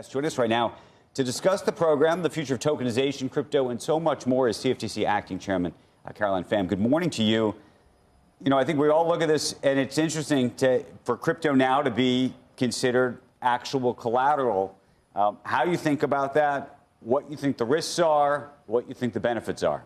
Join us right now to discuss the program, the future of tokenization, crypto, and so much more is CFTC Acting Chairman Caroline Pham. Good morning to you. You know, I think we all look at this, and it's interesting for crypto now to be considered actual collateral. How you think about that, what you think the risks are, what you think the benefits are.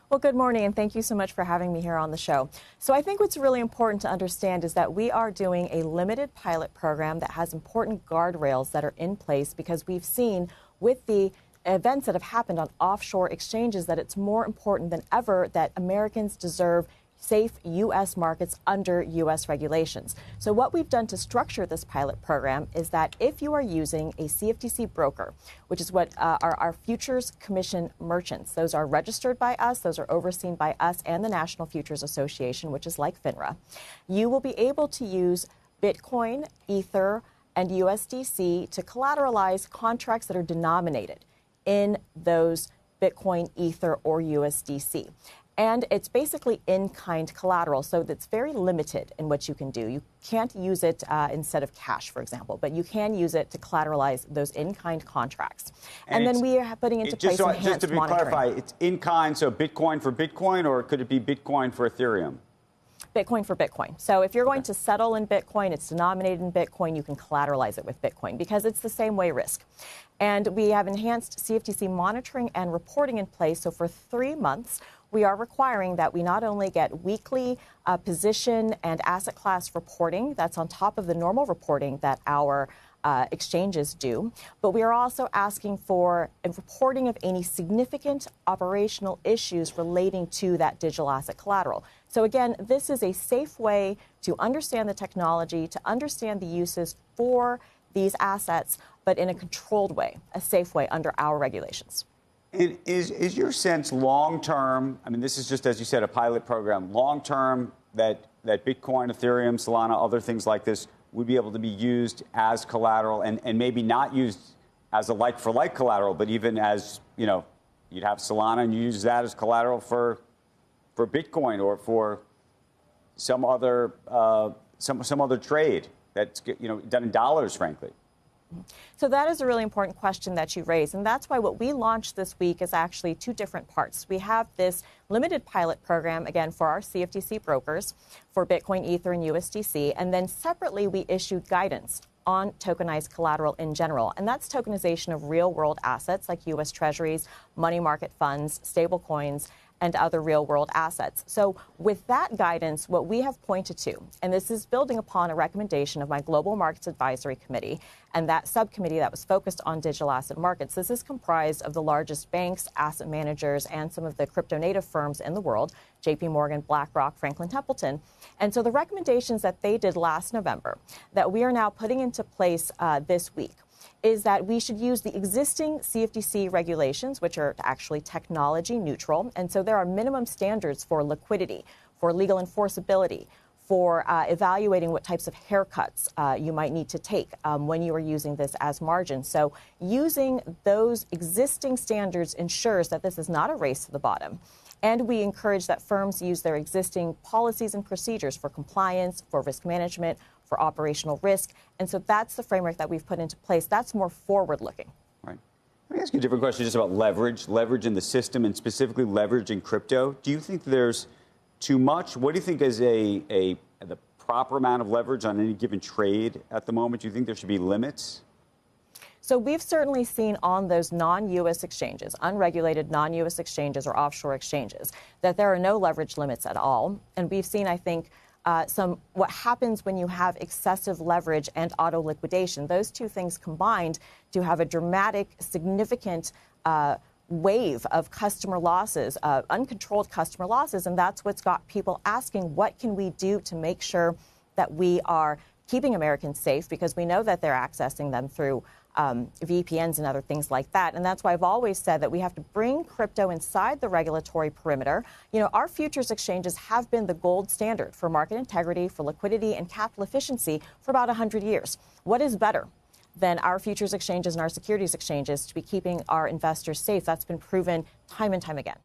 Well, good morning, and thank you so much for having me here on the show. So I think what's really important to understand is that we are doing a limited pilot program that has important guardrails that are in place because we've seen with the events that have happened on offshore exchanges that it's more important than ever that Americans deserve safe U.S. markets under U.S. regulations. So what we've done to structure this pilot program is that if you are using a CFTC broker, which is what are our Futures Commission merchants, those are registered by us, those are overseen by us and the National Futures Association, which is like FINRA, you will be able to use Bitcoin, Ether, and USDC to collateralize contracts that are denominated in those Bitcoin, Ether, or USDC. And it's basically in-kind collateral, so that's very limited in what you can do. You can't use it instead of cash, for example, but you can use it to collateralize those in-kind contracts. And then we are putting into place enhanced monitoring. Just to clarify, it's in-kind, so Bitcoin for Bitcoin, or could it be Bitcoin for Ethereum? Bitcoin for Bitcoin. So if you're going to settle in Bitcoin, it's denominated in Bitcoin, you can collateralize it with Bitcoin because it's the same way risk. And we have enhanced CFTC monitoring and reporting in place. So for 3 months, we are requiring that we not only get weekly position and asset class reporting, that's on top of the normal reporting that our exchanges do, but we are also asking for a reporting of any significant operational issues relating to that digital asset collateral. So again, this is a safe way to understand the technology, to understand the uses for these assets, but in a controlled way, a safe way under our regulations. And is your sense long-term, I mean, this is just, as you said, a pilot program, long-term that Bitcoin, Ethereum, Solana, other things like this would be able to be used as collateral and maybe not used as a like-for-like collateral, but even as, you know, you'd have Solana and you use that as collateral for Bitcoin or for some other some other trade that's, you know, done in dollars, frankly. So that is a really important question that you raised, and that's why what we launched this week is actually 2 different parts. We have this limited pilot program, again, for our CFTC brokers for Bitcoin, Ether, and USDC, and then separately we issued guidance on tokenized collateral in general, and that's tokenization of real-world assets like U.S. Treasuries, money market funds, stablecoins, and other real-world assets. So with that guidance, what we have pointed to, and this is building upon a recommendation of my Global Markets Advisory Committee and that subcommittee that was focused on digital asset markets. This is comprised of the largest banks, asset managers, and some of the crypto-native firms in the world, JP Morgan, BlackRock, Franklin Templeton. And so the recommendations that they did last November that we are now putting into place this week is that we should use the existing CFTC regulations, which are actually technology neutral. And so there are minimum standards for liquidity, for legal enforceability, for evaluating what types of haircuts you might need to take when you are using this as margin. So using those existing standards ensures that this is not a race to the bottom. And we encourage that firms use their existing policies and procedures for compliance, for risk management, for operational risk. And so that's the framework that we've put into place. That's more forward-looking. Right. Let me ask you a different question just about leverage in the system, and specifically leverage in crypto. Do you think there's too much? What do you think is the proper amount of leverage on any given trade at the moment? Do you think there should be limits? So we've certainly seen on those non-U.S. exchanges, unregulated non-U.S. exchanges or offshore exchanges, that there are no leverage limits at all. And we've seen, I think, what happens when you have excessive leverage and auto liquidation. Those two things combined to have a dramatic, significant wave of customer losses, uncontrolled customer losses. And that's what's got people asking, what can we do to make sure that we are keeping Americans safe? Because we know that they're accessing them through VPNs and other things like that. And that's why I've always said that we have to bring crypto inside the regulatory perimeter. You know, our futures exchanges have been the gold standard for market integrity, for liquidity, and capital efficiency for about 100 years. What is better than our futures exchanges and our securities exchanges to be keeping our investors safe? That's been proven time and time again.